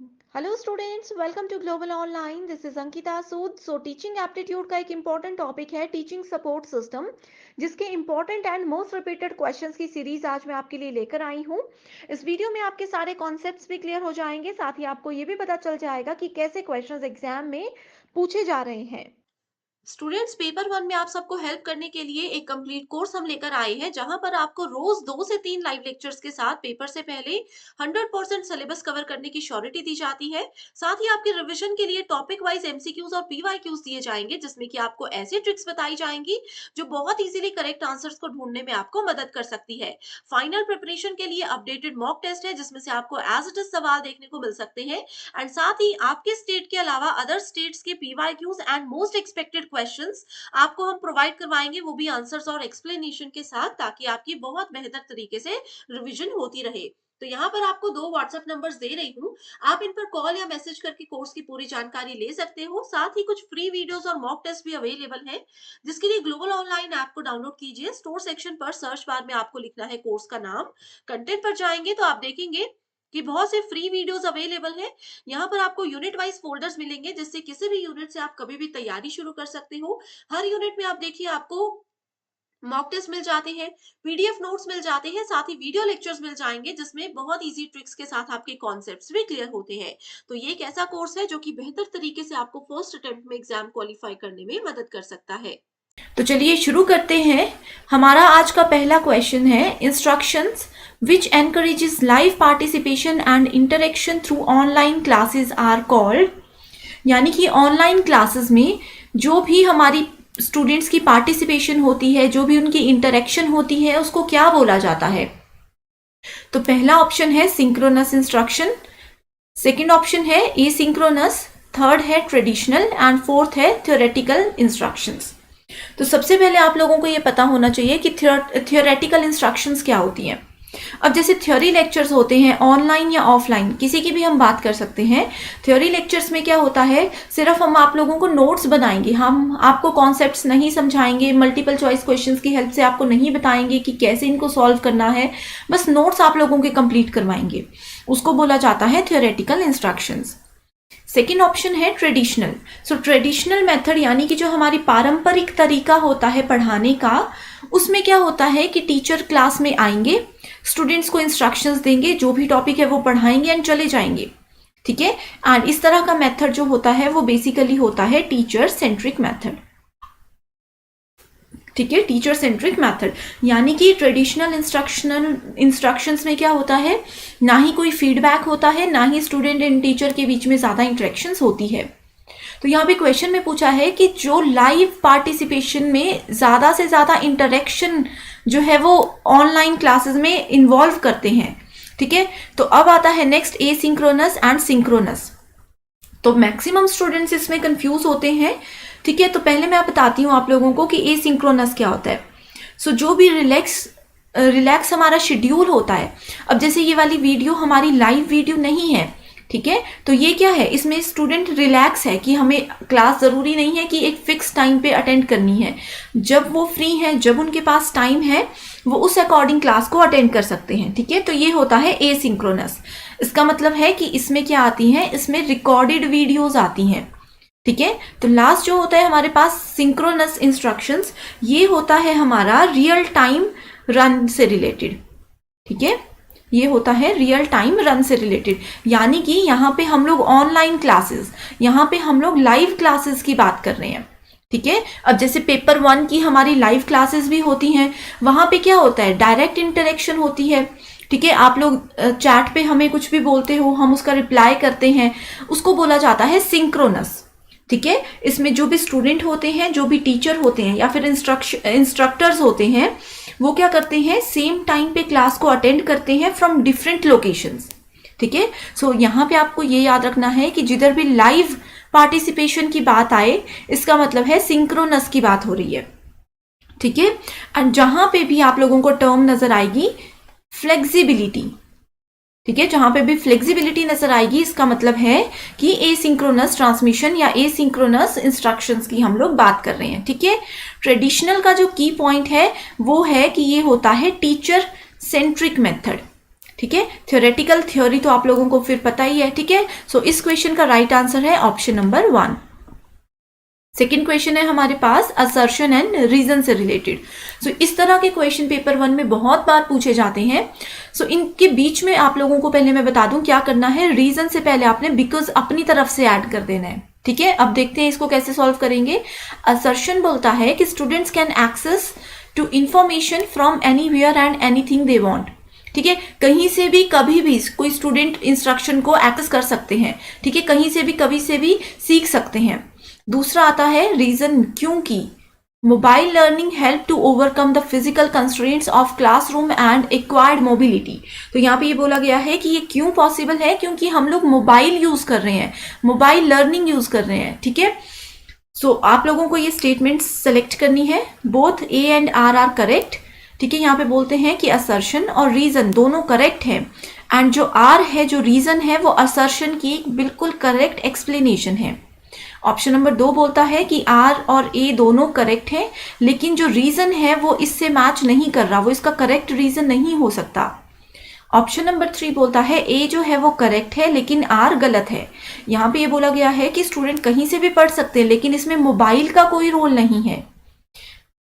Hello students, welcome to Global Online. This is Ankita Sood. Teaching aptitude का एक important topic है teaching support system, जिसके important and most repeated questions की series आज मैं आपके लिए लेकर आई हूं। इस वीडियो में आपके सारे कॉन्सेप्ट्स भी क्लियर हो जाएंगे, साथ ही आपको ये भी पता चल जाएगा कि कैसे क्वेश्चंस एग्जाम में पूछे जा रहे हैं। स्टूडेंट्स, पेपर वन में आप सबको हेल्प करने के लिए एक कंप्लीट कोर्स हम लेकर आए हैं, जहां पर आपको रोज 2 से 3 लाइव लेक्चर्स के साथ पेपर से पहले 100% सिलेबस कवर करने की श्योरिटी दी जाती है। साथ ही आपके रिवीजन के लिए टॉपिक वाइज एमसीक्यूज और पीवाईक्यूज दिए जाएंगे, जिसमें कि आपको ऐसी ट्रिक्स बताई जाएंगी जो बहुत इजीली करेक्ट आंसर्स को ढूंढने में आपको मदद कर सकती है। फाइनल प्रिपरेशन के लिए अपडेटेड मॉक टेस्ट है, जिसमें से आपको एज इट इज सवाल देखने को मिल सकते हैं। एंड साथ ही आपके स्टेट के अलावा अदर स्टेट्स के PYQs and most expected questions आपको हम प्रोवाइड करवाएंगे, वो भी आंसर्स और एक्सप्लेनेशन के साथ, ताकि आपकी बहुत बेहतर तरीके से रिवीजन होती रहे। तो यहाँ पर आपको 2 व्हाट्सएप नंबर्स दे रही हूँ, आप इन पर कॉल या मैसेज करके कोर्स की पूरी जानकारी ले सकते हो। साथ ही कुछ फ्री वीडियोस और मॉक टेस्ट भी अवेलेबल है, जिसके लिए ग्लोबल ऑनलाइन ऐप को डाउनलोड कीजिए। स्टोर सेक्शन पर सर्च बार में आपको लिखना है कोर्स का नाम। कंटेंट पर जाएंगे तो आप देखेंगे कि बहुत से फ्री वीडियोस अवेलेबल हैं। यहाँ पर आपको यूनिट वाइज फोल्डर्स मिलेंगे, जिससे किसी भी यूनिट से आप कभी भी तैयारी शुरू कर सकते हो। हर यूनिट में आप देखिए, आपको मॉक टेस्ट मिल जाते हैं, पीडीएफ नोट्स मिल जाते हैं, साथ ही वीडियो लेक्चर्स मिल जाएंगे, जिसमें बहुत इजी ट्रिक्स के साथ आपके कॉन्सेप्ट्स भी क्लियर होते हैं। तो ये एक ऐसा कोर्स है जो कि बेहतर तरीके से आपको फर्स्ट अटेम्प्ट में एग्जाम क्वालिफाई करने में मदद कर सकता है। तो चलिए शुरू करते हैं। हमारा आज का पहला क्वेश्चन है instructions which encourages live participation and interaction through online classes are called. यानी कि ऑनलाइन क्लासेस में जो भी हमारी स्टूडेंट्स की पार्टिसिपेशन होती है, जो भी उनकी इंटरेक्शन होती है, उसको क्या बोला जाता है। तो पहला ऑप्शन है सिंक्रोनस इंस्ट्रक्शन, सेकंड ऑप्शन है एसिंक्रोनस, थर्ड है ट्रेडिशनल एंड फोर्थ है थ्योरेटिकल इंस्ट्रक्शंस। तो सबसे पहले आप लोगों को ये पता होना चाहिए कि थियोरेटिकल इंस्ट्रक्शंस क्या होती हैं। अब जैसे थ्योरी लेक्चर्स होते हैं ऑनलाइन या ऑफलाइन, किसी की भी हम बात कर सकते हैं। थ्योरी लेक्चर्स में क्या होता है, सिर्फ हम आप लोगों को नोट्स बनाएंगे, हम आपको कॉन्सेप्ट्स नहीं समझाएंगे, मल्टीपल चॉइस क्वेश्चंस की हेल्प से आपको नहीं बताएंगे कि कैसे इनको सॉल्व करना है, बस नोट्स आप लोगों के कंप्लीट करवाएंगे। उसको बोला जाता है थ्योरेटिकल इंस्ट्रक्शंस। सेकेंड ऑप्शन है ट्रेडिशनल। ट्रेडिशनल मेथड यानी कि जो हमारी पारंपरिक तरीका होता है पढ़ाने का, उसमें क्या होता है कि टीचर क्लास में आएंगे, स्टूडेंट्स को इंस्ट्रक्शंस देंगे, जो भी टॉपिक है वो पढ़ाएंगे एंड चले जाएंगे। ठीक है। एंड इस तरह का मेथड जो होता है वो बेसिकली होता है टीचर सेंट्रिक मेथड। ठीक है, टीचर सेंट्रिक मेथड। यानी कि ट्रेडिशनल इंस्ट्रक्शंस में क्या होता है, ना ही कोई फीडबैक होता है, ना ही स्टूडेंट एंड टीचर के बीच में ज्यादा इंटरेक्शंस होती है। तो यहाँ पे क्वेश्चन में पूछा है कि जो लाइव पार्टिसिपेशन में ज्यादा से ज्यादा इंटरेक्शन जो है वो ऑनलाइन क्लासेस में इन्वॉल्व करते हैं। ठीक है। तो अब आता है नेक्स्ट एसिंक्रोनस एंड सिंक्रोनस। तो मैक्सिमम स्टूडेंट्स इसमें कंफ्यूज होते हैं। ठीक है। तो पहले मैं बताती हूँ आप लोगों को कि एसिंक्रोनस क्या होता है। जो भी रिलैक्स हमारा शेड्यूल होता है। अब जैसे ये वाली वीडियो हमारी लाइव वीडियो नहीं है, ठीक है, तो ये क्या है, इसमें स्टूडेंट रिलैक्स है कि हमें क्लास जरूरी नहीं है कि एक फिक्स टाइम पे अटेंड करनी है। जब वो फ्री हैं, जब उनके पास टाइम है, वो उस अकॉर्डिंग क्लास को अटेंड कर सकते हैं। ठीक है। तो ये होता है एसिंक्रोनस। इसका मतलब है कि इसमें क्या आती है, इसमें रिकॉर्डेड वीडियोज आती हैं। ठीक है। तो लास्ट जो होता है हमारे पास सिंक्रोनस इंस्ट्रक्शंस, ये होता है हमारा रियल टाइम रन से रिलेटेड। ठीक है। ये होता है रियल टाइम रन से रिलेटेड, यानी कि यहाँ पे हम लोग ऑनलाइन क्लासेस, यहाँ पे हम लोग लाइव क्लासेस की बात कर रहे हैं। ठीक है। अब जैसे पेपर 1 की हमारी लाइव क्लासेस भी होती हैं, वहां पे क्या होता है, डायरेक्ट इंटरेक्शन होती है। ठीक है। आप लोग चैट पे हमें कुछ भी बोलते हो, हम उसका रिप्लाई करते हैं, उसको बोला जाता है सिंक्रोनस। ठीक है। इसमें जो भी स्टूडेंट होते हैं, जो भी टीचर होते हैं या फिर इंस्ट्रक्टर्स होते हैं, वो क्या करते हैं, सेम टाइम पे क्लास को अटेंड करते हैं फ्रॉम डिफरेंट लोकेशंस। ठीक है। यहाँ पे आपको ये याद रखना है कि जिधर भी लाइव पार्टिसिपेशन की बात आए, इसका मतलब है सिंक्रोनस की बात हो रही है। ठीक है। एंड जहां पे भी आप लोगों को टर्म नजर आएगी फ्लेक्सिबिलिटी, ठीक है, जहां पे भी फ्लेक्सिबिलिटी नजर आएगी, इसका मतलब है कि एसिंक्रोनस ट्रांसमिशन या एसिंक्रोनस इंस्ट्रक्शंस की हम लोग बात कर रहे हैं। ठीक है। ट्रेडिशनल का जो की पॉइंट है वो है कि ये होता है टीचर सेंट्रिक मेथड। ठीक है, थ्योरेटिकल थ्योरी तो आप लोगों को फिर पता ही है, ठीक है। सो इस क्वेश्चन का राइट आंसर है ऑप्शन नंबर 1। सेकेंड क्वेश्चन है हमारे पास असर्शन एंड रीजन से रिलेटेड। सो इस तरह के क्वेश्चन पेपर 1 में बहुत बार पूछे जाते हैं। सो इनके बीच में आप लोगों को पहले मैं बता दूं क्या करना है। रीजन से पहले आपने बिकॉज अपनी तरफ से ऐड कर देना है, ठीक है। अब देखते हैं इसको कैसे सॉल्व करेंगे। असर्शन बोलता है कि students can access to information from anywhere and anything they want, ठीक है। कहीं से भी कभी भी कोई स्टूडेंट इंस्ट्रक्शन को एक्सेस कर सकते हैं, ठीक है, कहीं से भी कभी से भी सीख सकते हैं। दूसरा आता है रीजन, क्योंकि mobile learning help to overcome the physical constraints of classroom and acquired mobility. तो यहाँ पे ये बोला गया है कि ये क्यों पॉसिबल है, क्योंकि हम लोग मोबाइल यूज कर रहे हैं, मोबाइल लर्निंग यूज कर रहे हैं, ठीक है। सो आप लोगों को ये स्टेटमेंट सेलेक्ट करनी है, both A and R correct, ठीक है। यहाँ पे बोलते हैं कि असर्शन और रीजन दोनों करेक्ट है, एंड जो आर है, जो रीजन है, वो असर्शन की एक बिल्कुल करेक्ट एक्सप्लेनेशन है। ऑप्शन नंबर 2 बोलता है कि आर और ए दोनों करेक्ट हैं, लेकिन जो रीजन है वो इससे मैच नहीं कर रहा, वो इसका करेक्ट रीजन नहीं हो सकता। ऑप्शन नंबर 3 बोलता है ए जो है वो करेक्ट है लेकिन आर गलत है। यहाँ पे ये बोला गया है कि स्टूडेंट कहीं से भी पढ़ सकते हैं, लेकिन इसमें मोबाइल का कोई रोल नहीं है।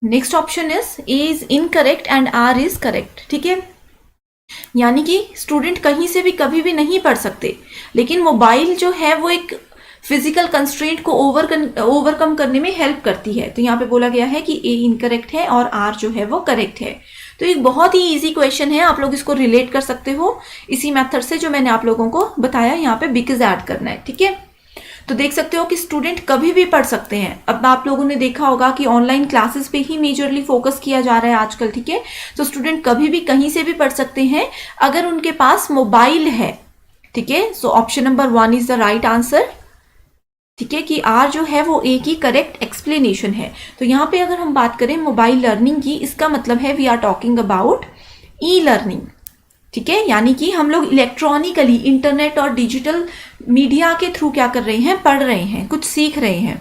Next option is A is incorrect and R is correct, ठीक है। यानी कि स्टूडेंट कहीं से भी कभी भी नहीं पढ़ सकते, लेकिन मोबाइल जो है वो एक फिजिकल कंस्ट्रेंट को ओवरकम करने में हेल्प करती है। तो यहाँ पे बोला गया है कि ए इनकरेक्ट है और आर जो है वो करेक्ट है। तो एक बहुत ही इजी क्वेश्चन है, आप लोग इसको रिलेट कर सकते हो इसी मेथड से जो मैंने आप लोगों को बताया। यहाँ पे बिकॉज ऐड करना है, ठीक है। तो देख सकते हो कि स्टूडेंट कभी भी पढ़ सकते हैं। अब आप लोगों ने देखा होगा कि ऑनलाइन क्लासेस पे ही मेजरली फोकस किया जा रहा है आजकल, ठीक है। तो स्टूडेंट कभी भी कहीं से भी पढ़ सकते हैं अगर उनके पास मोबाइल है, ठीक है। So option number 1 is the right answer, ठीक है, कि आर जो है वो ए की करेक्ट एक्सप्लेनेशन है। तो यहाँ पे अगर हम बात करें मोबाइल लर्निंग की, इसका मतलब है we are talking about e learning, ठीक है। यानी कि हम लोग इलेक्ट्रॉनिकली इंटरनेट और डिजिटल मीडिया के थ्रू क्या कर रहे हैं, पढ़ रहे हैं, कुछ सीख रहे हैं।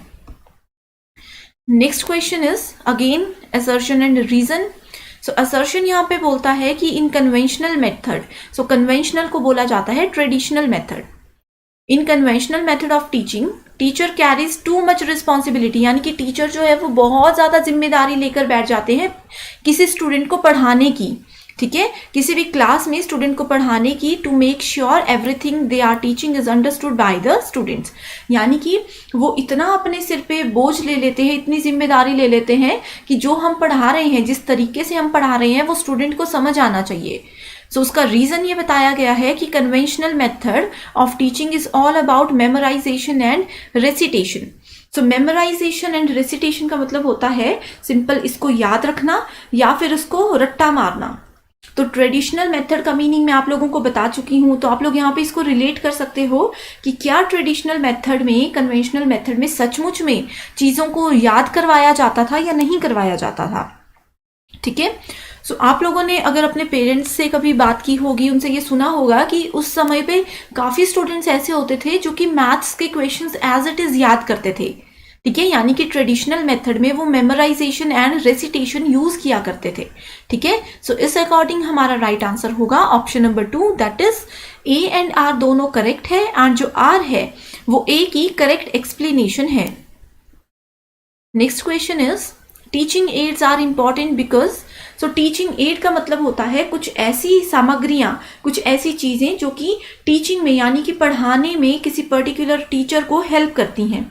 Next question is again assertion and reason. So assertion यहाँ पे बोलता है कि in conventional method, so conventional को बोला जाता है traditional method. In conventional method of teaching teacher carries too much responsibility, यानी कि टीचर जो है वो बहुत ज़्यादा जिम्मेदारी लेकर बैठ जाते हैं किसी स्टूडेंट को पढ़ाने की, ठीक है, किसी भी क्लास में स्टूडेंट को पढ़ाने की, to make sure everything they are teaching is understood by the students. यानी कि वो इतना अपने सिर पे बोझ ले लेते हैं, इतनी जिम्मेदारी ले लेते हैं कि जो हम पढ़ा रहे हैं, जिस तरीके से हम पढ़ा रहे हैं, वो स्टूडेंट को समझ आना चाहिए। सो उसका रीजन ये बताया गया है कि conventional method of teaching is all about memorisation and recitation. So memorisation and recitation का मतलब होता है सिंपल इसको याद रखना या फिर उसको रट्टा मारना। तो ट्रेडिशनल मेथड का मीनिंग मैं आप लोगों को बता चुकी हूं, तो आप लोग यहाँ पे इसको रिलेट कर सकते हो कि क्या ट्रेडिशनल मेथड में, कन्वेंशनल मेथड में सचमुच में चीज़ों को याद करवाया जाता था या नहीं करवाया जाता था, ठीक है। सो आप लोगों ने अगर अपने पेरेंट्स से कभी बात की होगी, उनसे ये सुना होगा कि उस समय पे काफ़ी स्टूडेंट्स ऐसे होते थे जो कि मैथ्स के क्वेश्चंस एज इट इज़ याद करते थे, ठीक है। यानी कि ट्रेडिशनल मेथड में वो मेमोराइजेशन एंड रेसिटेशन यूज किया करते थे, ठीक है। सो इस अकॉर्डिंग हमारा राइट आंसर होगा option number 2, that is A and R दोनों करेक्ट है, एंड जो आर है वो ए की करेक्ट एक्सप्लेनेशन है। Next question is teaching aids are important because. So teaching aid का मतलब होता है कुछ ऐसी सामग्रियां, कुछ ऐसी चीजें जो कि टीचिंग में यानी कि पढ़ाने में किसी पर्टिकुलर टीचर को हेल्प करती हैं।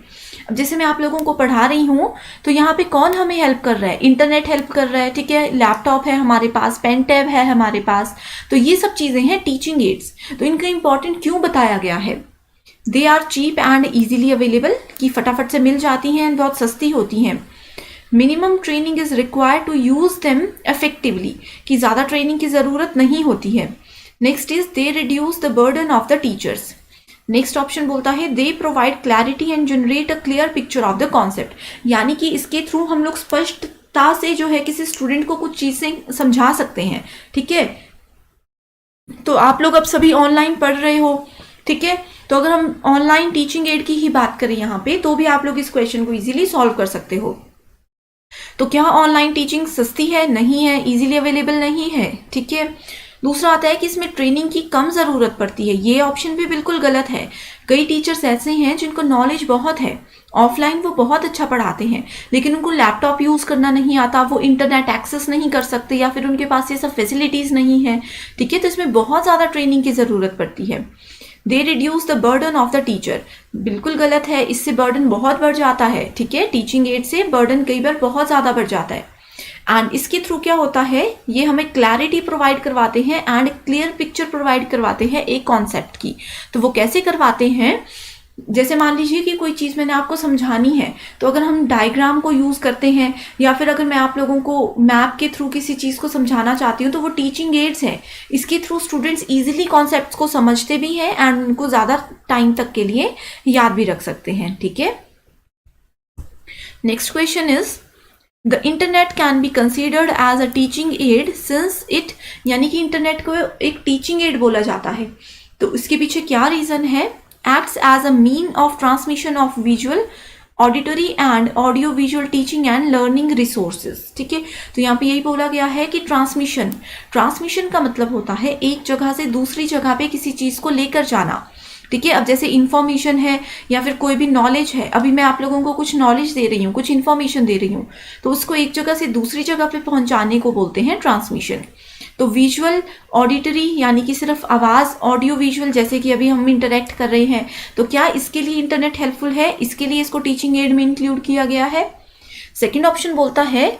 अब जैसे मैं आप लोगों को पढ़ा रही हूँ तो यहाँ पे कौन हमें हेल्प कर रहा है, इंटरनेट हेल्प कर रहा है, ठीक है, लैपटॉप है हमारे पास, पेन टैब है हमारे पास, तो ये सब चीजें हैं टीचिंग एड्स। तो इनका इंपॉर्टेंट क्यों बताया गया है, they are cheap and easily available, कि फटाफट से मिल जाती हैं, बहुत सस्ती होती हैं। Minimum training is required to use them effectively, कि ज़्यादा ट्रेनिंग की ज़रूरत नहीं होती है। Next is they reduce the burden of the teachers. Next option बोलता है they provide clarity and generate a clear picture of the concept, यानी कि इसके थ्रू हम लोग स्पष्टता से जो है किसी स्टूडेंट को कुछ चीज़ें समझा सकते हैं, ठीक है। तो आप लोग अब सभी ऑनलाइन पढ़ रहे हो, ठीक है, तो अगर हम ऑनलाइन टीचिंग एड की ही बात करें यहाँ पे, तो भी आप लोग इस क्वेश्चन को इजीली सॉल्व कर सकते हो। तो क्या ऑनलाइन टीचिंग सस्ती है? नहीं है, इजीली अवेलेबल नहीं है, ठीक है। दूसरा आता है कि इसमें ट्रेनिंग की कम ज़रूरत पड़ती है। ये ऑप्शन भी बिल्कुल गलत है। कई टीचर्स ऐसे हैं जिनको नॉलेज बहुत है, ऑफलाइन वो बहुत अच्छा पढ़ाते हैं, लेकिन उनको लैपटॉप यूज़ करना नहीं आता, वो इंटरनेट एक्सेस नहीं कर सकते, या फिर उनके पास ये सब फैसिलिटीज़ नहीं है। ठीक है, तो इसमें बहुत ज़्यादा ट्रेनिंग की ज़रूरत पड़ती है। दे reduce the burden of the teacher, बिल्कुल गलत है, इससे बर्डन बहुत बढ़ जाता है। ठीक है, टीचिंग एड से बर्डन कई बार बहुत ज़्यादा बढ़ जाता है। एंड इसके थ्रू क्या होता है, ये हमें क्लैरिटी प्रोवाइड करवाते हैं एंड क्लियर पिक्चर प्रोवाइड करवाते हैं एक कॉन्सेप्ट की। तो वो कैसे करवाते हैं, जैसे मान लीजिए कि कोई चीज़ मैंने आपको समझानी है, तो अगर हम डायग्राम को यूज़ करते हैं, या फिर अगर मैं आप लोगों को मैप के थ्रू किसी चीज़ को समझाना चाहती हूँ, तो वो टीचिंग एड्स है। इसके थ्रू स्टूडेंट्स इजीली कॉन्सेप्ट्स को समझते भी हैं एंड उनको ज़्यादा टाइम तक के लिए याद भी रख सकते हैं। ठीक है, next question is the internet can be considered as a teaching aid since it, यानी कि इंटरनेट को एक टीचिंग एड बोला जाता है। तो इसके पीछे क्या रीज़न है, acts as a mean of transmission of visual, auditory and audio visual teaching and learning resources। ठीक है, तो यहाँ पे यही बोला गया है कि ट्रांसमिशन का मतलब होता है एक जगह से दूसरी जगह पे किसी चीज़ को लेकर जाना। ठीक है, अब जैसे इन्फॉर्मेशन है या फिर कोई भी नॉलेज है, अभी मैं आप लोगों को कुछ नॉलेज दे रही हूँ, कुछ इन्फॉर्मेशन दे रही हूँ, तो उसको एक जगह से दूसरी जगह पे पहुँचाने को बोलते हैं ट्रांसमिशन। तो विजुअल, ऑडिटरी यानी कि सिर्फ आवाज़, ऑडियो विजुअल जैसे कि अभी हम इंटरेक्ट कर रहे हैं, तो क्या इसके लिए इंटरनेट हेल्पफुल है, इसके लिए इसको टीचिंग एड में इंक्लूड किया गया है। सेकेंड ऑप्शन बोलता है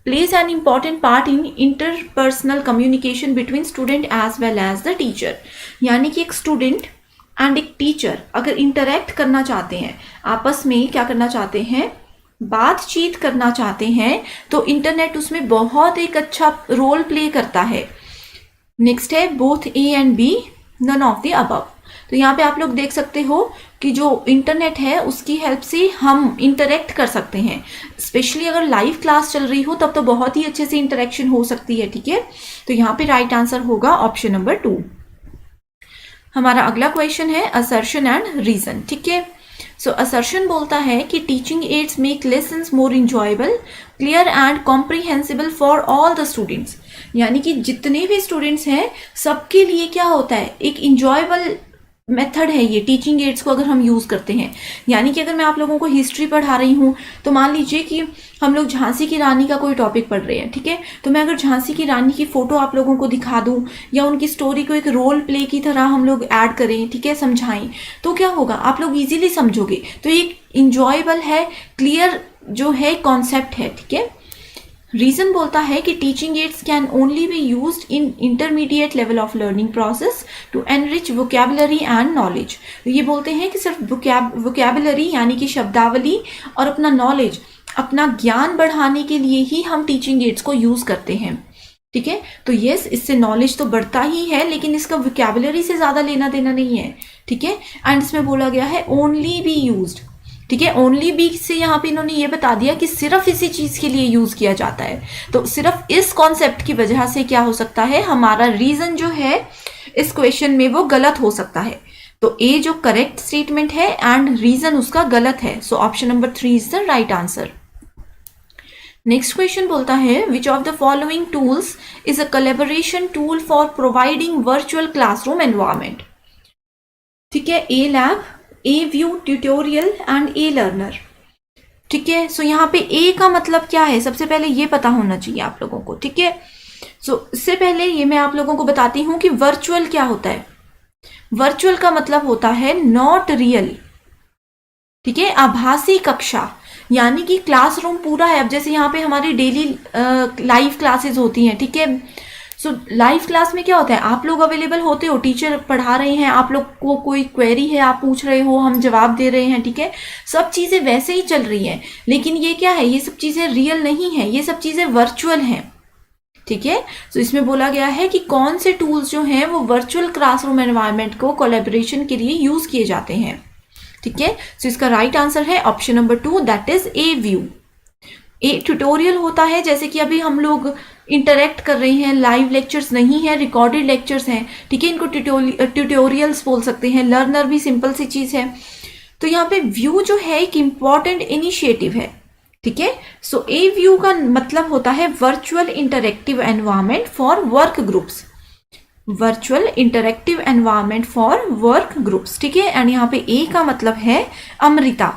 plays an important part in interpersonal communication between student as well as the teacher, यानी कि एक स्टूडेंट एंड एक टीचर अगर इंटरेक्ट करना चाहते हैं, आपस में क्या करना चाहते हैं, बातचीत करना चाहते हैं, तो इंटरनेट उसमें बहुत एक अच्छा रोल प्ले करता है। नेक्स्ट है both A and B, none of the above. तो यहाँ पे आप लोग देख सकते हो कि जो इंटरनेट है उसकी हेल्प से हम इंटरेक्ट कर सकते हैं, स्पेशली अगर लाइव क्लास चल रही हो तब तो बहुत ही अच्छे से इंटरेक्शन हो सकती है। ठीक है, तो यहाँ पे राइट आंसर होगा ऑप्शन नंबर 2। हमारा अगला क्वेश्चन है असर्शन एंड रीजन। ठीक है, सो असर्शन बोलता है कि teaching ads make lessons more enjoyable, clear and comprehensible for all the students, यानी कि जितने भी स्टूडेंट्स हैं सबके लिए क्या होता है, एक इंजॉयबल मेथड है ये टीचिंग एड्स को अगर हम यूज़ करते हैं। यानी कि अगर मैं आप लोगों को हिस्ट्री पढ़ा रही हूँ, तो मान लीजिए कि हम लोग झांसी की रानी का कोई टॉपिक पढ़ रहे हैं। ठीक है, तो मैं अगर झांसी की रानी की फ़ोटो आप लोगों को दिखा दूँ या उनकी स्टोरी को एक रोल प्ले की तरह हम लोग ऐड करें, ठीक है, समझाएं, तो क्या होगा, आप लोग ईजिली समझोगे। तो एक इंजॉयबल है, क्लियर जो है कॉन्सेप्ट है। ठीक है, रीजन बोलता है कि teaching aids can only be used in intermediate level of learning process to enrich vocabulary and knowledge. ये बोलते हैं कि सिर्फ वोकैबुलरी यानी कि शब्दावली और अपना नॉलेज, अपना ज्ञान बढ़ाने के लिए ही हम टीचिंग एड्स को यूज करते हैं। ठीक है, तो यस, इससे नॉलेज तो बढ़ता ही है, लेकिन इसका वोकैबुलरी से ज्यादा लेना देना नहीं है। ठीक है, एंड इसमें बोला गया है ओनली बी यूज्ड। ठीक है, ओनली बी से यहाँ पे इन्होंने ये बता दिया कि सिर्फ इसी चीज के लिए यूज किया जाता है। तो सिर्फ इस कॉन्सेप्ट की वजह से क्या हो सकता है, हमारा रीजन जो है इस क्वेश्चन में वो गलत हो सकता है। तो ए जो करेक्ट स्टेटमेंट है एंड रीजन उसका गलत है। So option number 3 is the right answer. Next question बोलता है which of the following tools is a collaboration tool for providing virtual classroom environment. ठीक है, a lab, a view, tutorial and a learner. ठीक है, सो यहाँ पे ए का मतलब क्या है, सबसे पहले ये पता होना चाहिए आप लोगों को। ठीक है, सो इससे पहले ये मैं आप लोगों को बताती हूँ कि वर्चुअल क्या होता है। वर्चुअल का मतलब होता है नॉट रियल। ठीक है, आभासी कक्षा, यानी कि क्लासरूम पूरा है। अब जैसे यहाँ पे हमारी डेली लाइव क्लासेस होती हैं। ठीक है, सो लाइव क्लास में क्या होता है, आप लोग अवेलेबल होते हो, टीचर पढ़ा रहे हैं, आप लोग को कोई क्वेरी है आप पूछ रहे हो, हम जवाब दे रहे हैं। ठीक है, सब चीज़ें वैसे ही चल रही हैं, लेकिन ये क्या है, ये सब चीज़ें रियल नहीं है, ये सब चीज़ें वर्चुअल हैं। ठीक है, तो इसमें बोला गया है कि कौन से टूल्स जो हैं वो वर्चुअल क्लासरूम एनवायरनमेंट को कोलैबोरेशन के लिए यूज किए जाते हैं। ठीक है, सो इसका राइट आंसर है option number 2, that is A view. A tutorial होता है, जैसे कि अभी हम लोग इंटरेक्ट कर रहे हैं, लाइव लेक्चर्स नहीं है, रिकॉर्डेड लेक्चर्स हैं। ठीक है, इनको ट्यूटोरियल्स बोल सकते हैं। लर्नर भी सिंपल सी चीज़ है। तो यहाँ पे व्यू जो है एक इम्पॉर्टेंट इनिशिएटिव है। ठीक है, सो ए व्यू का मतलब होता है virtual interactive environment for work groups. Virtual interactive environment for work groups, ठीक है। एंड यहाँ पे ए का मतलब है अमृता,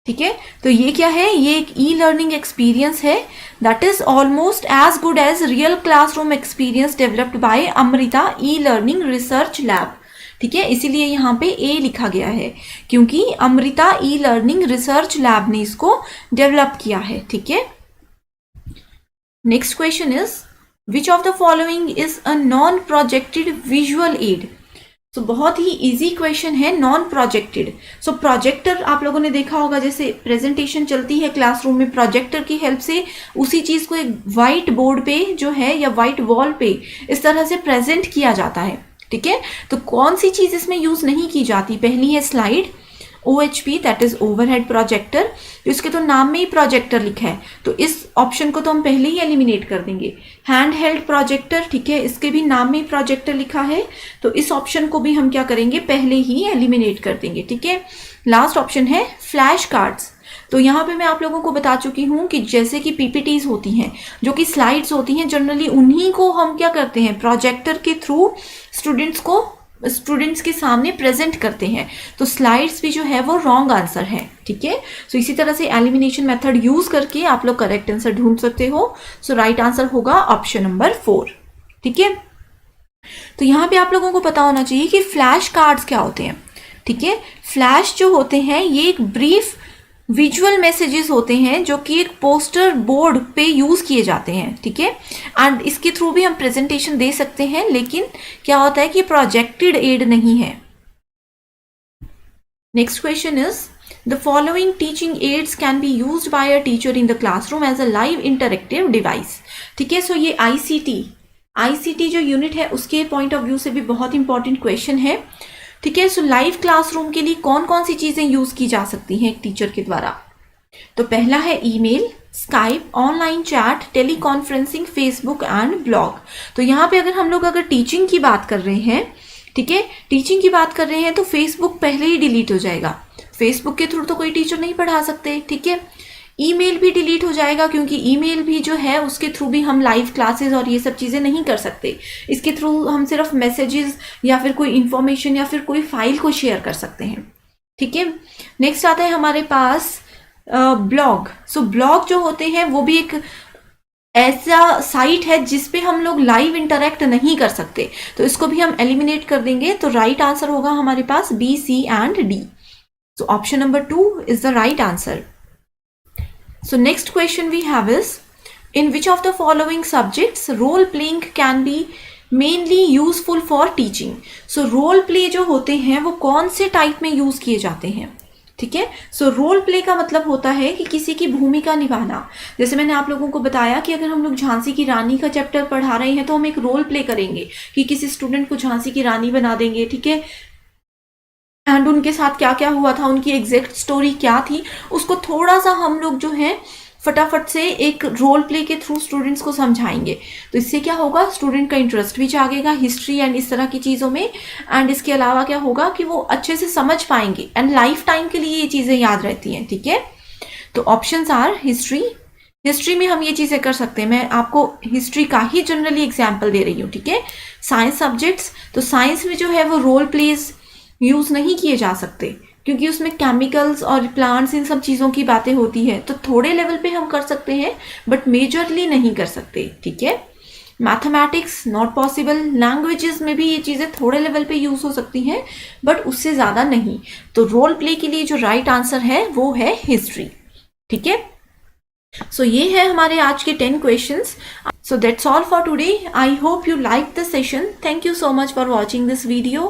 ठीक है। तो ये क्या है, ये एक ई लर्निंग एक्सपीरियंस है that is almost as good as real classroom experience developed by Amrita e learning research lab, ठीक है। इसीलिए यहाँ पे ए लिखा गया है क्योंकि Amrita e learning research lab ने इसको डेवलप किया है, ठीक है। Next question is which of the following is a non projected visual add. तो बहुत ही इजी क्वेश्चन है, नॉन प्रोजेक्टेड। सो प्रोजेक्टर आप लोगों ने देखा होगा, जैसे प्रेजेंटेशन चलती है क्लासरूम में, प्रोजेक्टर की हेल्प से उसी चीज को एक वाइट बोर्ड पे जो है या वाइट वॉल पे इस तरह से प्रेजेंट किया जाता है, ठीक है। तो कौन सी चीज इसमें यूज नहीं की जाती, पहली है slide, OHP that is overhead projector, इसके तो नाम में ही प्रोजेक्टर लिखा है तो इस ऑप्शन को तो हम पहले ही एलिमिनेट कर देंगे। हैंड हेल्ड प्रोजेक्टर, ठीक है, इसके भी नाम में ही प्रोजेक्टर लिखा है तो इस ऑप्शन को भी हम क्या करेंगे, पहले ही एलिमिनेट कर देंगे, ठीक है। लास्ट ऑप्शन है फ्लैश कार्ड्स। तो यहाँ पे मैं आप लोगों को बता चुकी हूँ कि जैसे कि PPTs होती हैं जो कि स्लाइड्स होती हैं, जनरली उन्हीं को हम क्या करते हैं, प्रोजेक्टर के थ्रू स्टूडेंट्स के सामने प्रेजेंट करते हैं। तो स्लाइड्स भी जो है वो रॉन्ग आंसर है, ठीक है। सो इसी तरह से एलिमिनेशन मेथड यूज करके आप लोग करेक्ट आंसर ढूंढ सकते हो। सो राइट आंसर होगा ऑप्शन नंबर 4, ठीक है। तो यहाँ पे आप लोगों को पता होना चाहिए कि फ्लैश कार्ड्स क्या होते हैं, ठीक है। फ्लैश जो होते हैं ये एक ब्रीफ विजुअल मैसेजेस होते हैं जो कि एक पोस्टर बोर्ड पे यूज किए जाते हैं, ठीक है। एंड इसके थ्रू भी हम प्रेजेंटेशन दे सकते हैं, लेकिन क्या होता है कि प्रोजेक्टेड एड नहीं है। Next question is the following teaching aids can be used by a teacher in the classroom as a live interactive device, ठीक है। सो ये ICT जो यूनिट है उसके पॉइंट ऑफ व्यू से भी बहुत इंपॉर्टेंट क्वेश्चन है, ठीक है। सो लाइव क्लासरूम के लिए कौन कौन सी चीजें यूज की जा सकती हैं एक टीचर के द्वारा। तो पहला है email, Skype, online chat, teleconferencing, Facebook and blog. तो यहाँ पे अगर टीचिंग की बात कर रहे हैं, ठीक है, टीचिंग की बात कर रहे हैं तो फेसबुक पहले ही डिलीट हो जाएगा, फेसबुक के थ्रू तो कोई टीचर नहीं पढ़ा सकते, ठीक है। ईमेल भी डिलीट हो जाएगा क्योंकि ईमेल भी जो है उसके थ्रू भी हम लाइव क्लासेस और ये सब चीज़ें नहीं कर सकते, इसके थ्रू हम सिर्फ मैसेजेस या फिर कोई इंफॉर्मेशन या फिर कोई फाइल को शेयर कर सकते हैं, ठीक है। नेक्स्ट आता है हमारे पास ब्लॉग। सो ब्लॉग जो होते हैं वो भी एक ऐसा साइट है जिसपे हम लोग लाइव इंटरेक्ट नहीं कर सकते, तो इसको भी हम एलिमिनेट कर देंगे। तो राइट आंसर होगा हमारे पास B, C and D। So option number 2 is the right answer. So next question we have is, in which of the following subjects role playing can be mainly useful for teaching? So role play जो होते हैं वो कौन से type में use किए जाते हैं, ठीक है। सो रोल प्ले का मतलब होता है कि किसी की भूमिका निभाना। जैसे मैंने आप लोगों को बताया कि अगर हम लोग झांसी की रानी का चैप्टर पढ़ा रहे हैं तो हम एक रोल प्ले करेंगे कि किसी स्टूडेंट को झांसी की रानी बना देंगे, ठीक है। एंड उनके साथ क्या क्या हुआ था, उनकी एग्जैक्ट स्टोरी क्या थी, उसको थोड़ा सा हम लोग जो है फटाफट से एक रोल प्ले के थ्रू स्टूडेंट्स को समझाएंगे। तो इससे क्या होगा, स्टूडेंट का इंटरेस्ट भी जागेगा हिस्ट्री एंड इस तरह की चीज़ों में। एंड इसके अलावा क्या होगा कि वो अच्छे से समझ पाएंगे एंड लाइफ टाइम के लिए ये चीज़ें याद रहती हैं, ठीक है। तो ऑप्शंस आर हिस्ट्री में हम ये चीज़ें कर सकते हैं। मैं आपको हिस्ट्री का ही जनरली एग्जाम्पल दे रही हूँ, ठीक है। साइंस सब्जेक्ट्स, तो साइंस में जो है वो रोल प्लेज यूज़ नहीं किए जा सकते क्योंकि उसमें केमिकल्स और प्लांट्स इन सब चीज़ों की बातें होती है। तो थोड़े लेवल पे हम कर सकते हैं बट मेजरली नहीं कर सकते, ठीक है। Mathematics not possible. लैंग्वेजेस में भी ये चीज़ें थोड़े लेवल पे यूज़ हो सकती हैं बट उससे ज़्यादा नहीं। तो रोल प्ले के लिए जो राइट आंसर है वो है हिस्ट्री, ठीक है। सो ये है हमारे आज के 10 questions. So that's all for today. I hope you liked the session. Thank you so much for watching this video.